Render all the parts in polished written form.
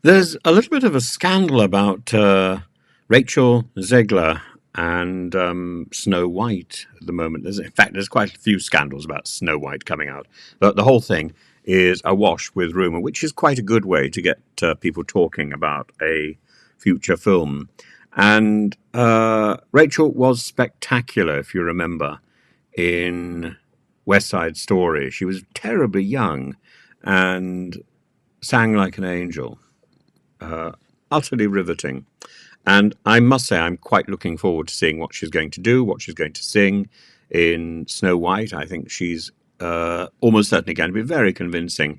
There's a little bit of a scandal about Rachel Zegler and Snow White at the moment. In fact, there's quite a few scandals about Snow White coming out. But the whole thing is awash with rumour, which is quite a good way to get people talking about a future film. And Rachel was spectacular, if you remember, in West Side Story. She was terribly young and sang like an angel. uh, Utterly riveting. And I must say, I'm quite looking forward to seeing what she's going to do, what she's going to sing in Snow White. I think she's almost certainly going to be very convincing.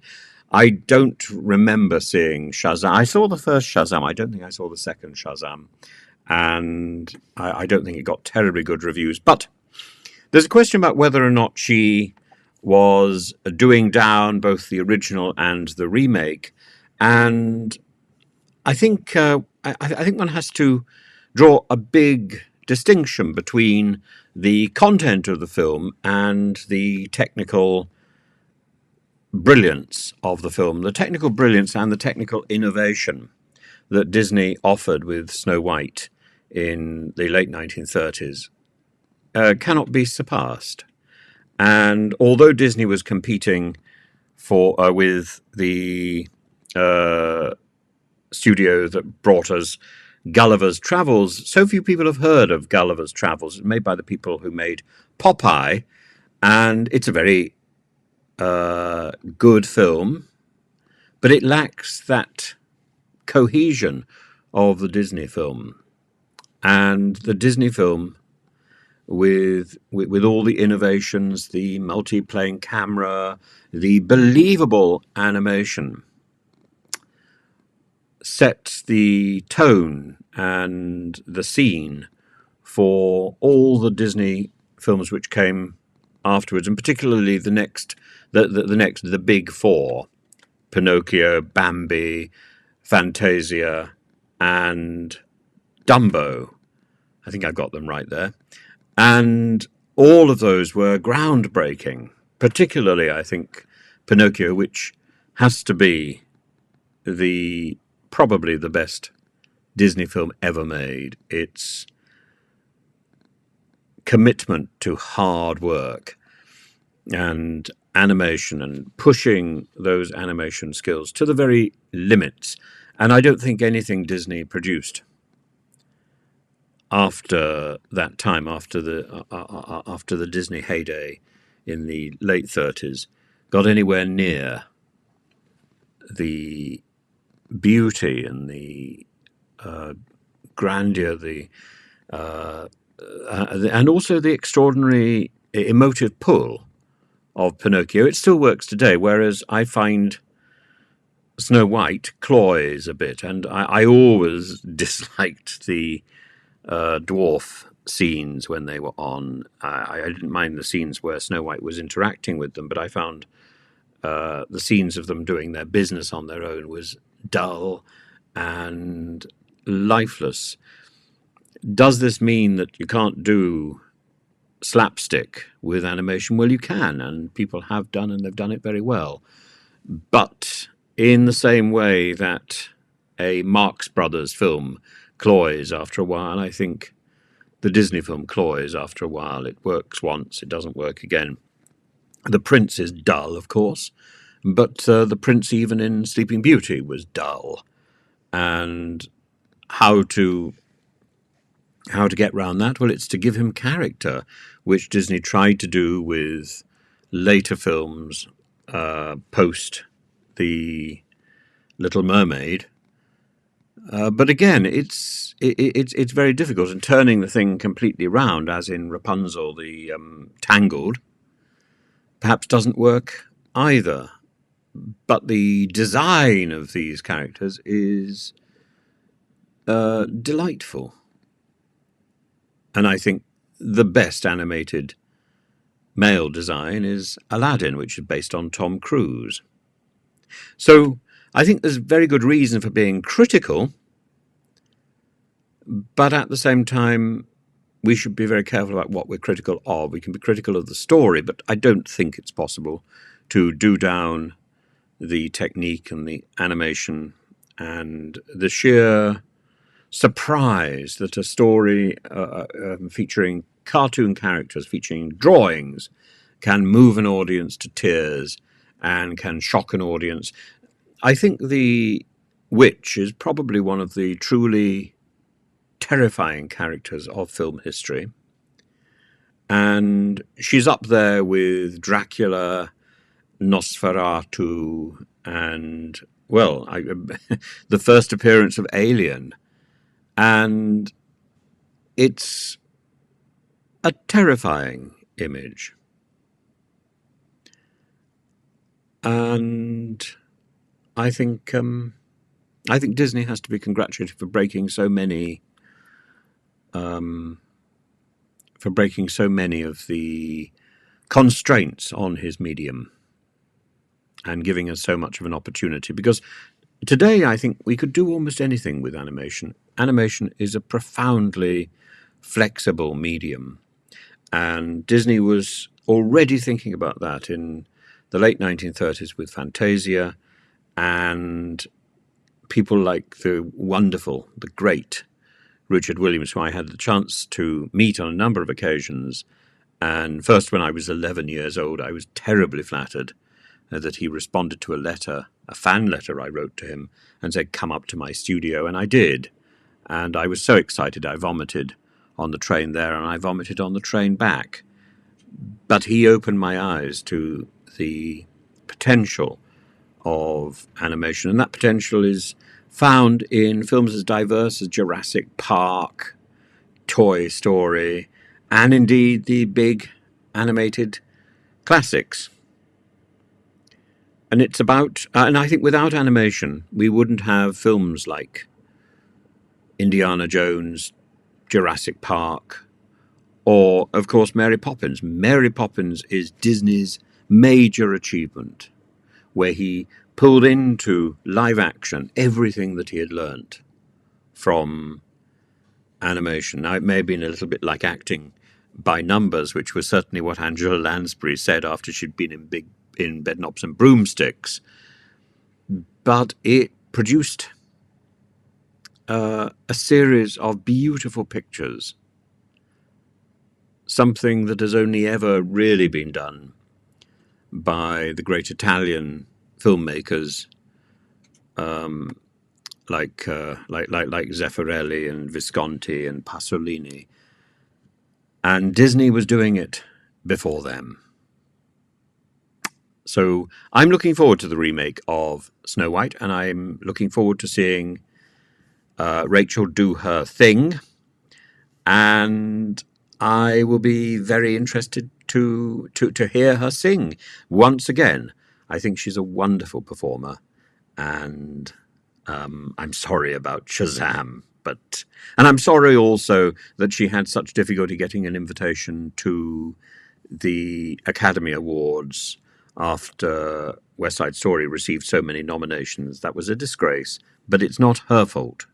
I don't remember seeing Shazam. I saw the first Shazam. I don't think I saw the second Shazam. And I don't think it got terribly good reviews. But there's a question about whether or not she was doing down both the original and the remake. And I think one has to draw a big distinction between the content of the film and the technical brilliance of the film, the technical brilliance and the technical innovation that Disney offered with Snow White in the late 1930s cannot be surpassed. And although Disney was competing with the studio that brought us Gulliver's Travels. So few people have heard of Gulliver's Travels. It's made by the people who made Popeye, and it's a very good film, but it lacks that cohesion of the Disney film. And the Disney film, with all the innovations, the multi-plane camera, the believable animation, set the tone and the scene for all the Disney films which came afterwards, and particularly the big four: Pinocchio, Bambi, Fantasia, and Dumbo. I think I got them right there. And all of those were groundbreaking, particularly, I think, Pinocchio, which has to be probably the best Disney film ever made. Its commitment to hard work and animation and pushing those animation skills to the very limits. And I don't think anything Disney produced after that time, after the Disney heyday in the late 30s, got anywhere near the beauty and the grandeur, and also the extraordinary emotive pull of Pinocchio. It still works today, whereas I find Snow White cloys a bit, and I always disliked the dwarf scenes when they were on. I didn't mind the scenes where Snow White was interacting with them, but I found the scenes of them doing their business on their own was dull and lifeless. Does this mean that you can't do slapstick with animation? Well, you can, and people have done, and they've done it very well. But in the same way that a Marx Brothers film cloys after a while, I think the Disney film cloys after a while. It works once, it doesn't work again. The Prince is dull, of course, but the Prince, even in Sleeping Beauty, was dull. And how to get round that? Well, it's to give him character, which Disney tried to do with later films post The Little Mermaid. But again, it's very difficult, and turning the thing completely round, as in Rapunzel, the Tangled, perhaps doesn't work either. But the design of these characters is delightful. And I think the best animated male design is Aladdin, which is based on Tom Cruise. So I think there's very good reason for being critical, but at the same time, we should be very careful about what we're critical of. We can be critical of the story, but I don't think it's possible to do down the technique and the animation and the sheer surprise that a story featuring cartoon characters, featuring drawings, can move an audience to tears and can shock an audience. I think the witch is probably one of the truly terrifying characters of film history. And she's up there with Dracula, Nosferatu, and, well, the first appearance of Alien. And it's a terrifying image. And I think Disney has to be congratulated for breaking so many of the constraints on his medium and giving us so much of an opportunity. Because today I think we could do almost anything with animation. Animation is a profoundly flexible medium, and Disney was already thinking about that in the late 1930s with Fantasia, and people like the wonderful, the great Richard Williams, who I had the chance to meet on a number of occasions. And first, when I was 11 years old, I was terribly flattered that he responded to a fan letter I wrote to him, and said, "Come up to my studio." And I did. And I was so excited, I vomited on the train there, and I vomited on the train back. But he opened my eyes to the potential of animation, and that potential is found in films as diverse as Jurassic Park, Toy Story, and indeed the big animated classics. And it's about, and I think without animation, we wouldn't have films like Indiana Jones, Jurassic Park, or, of course, Mary Poppins. Mary Poppins is Disney's major achievement, where he pulled into live action everything that he had learnt from animation. Now, it may have been a little bit like acting by numbers, which was certainly what Angela Lansbury said after she'd been in Bedknobs and Broomsticks, but it produced a series of beautiful pictures, something that has only ever really been done by the great Italian filmmakers like Zeffirelli and Visconti and Pasolini, and Disney was doing it before them. So I'm looking forward to the remake of Snow White, and I'm looking forward to seeing Rachel do her thing, and I will be very interested to hear her sing once again. I think she's a wonderful performer, and I'm sorry about Shazam, and I'm sorry also that she had such difficulty getting an invitation to the Academy Awards after West Side Story received so many nominations. That was a disgrace, but it's not her fault.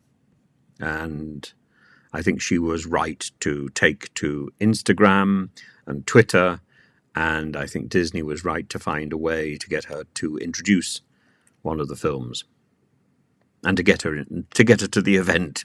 And I think she was right to take to Instagram and Twitter, and I think Disney was right to find a way to get her to introduce one of the films and to get her to the event.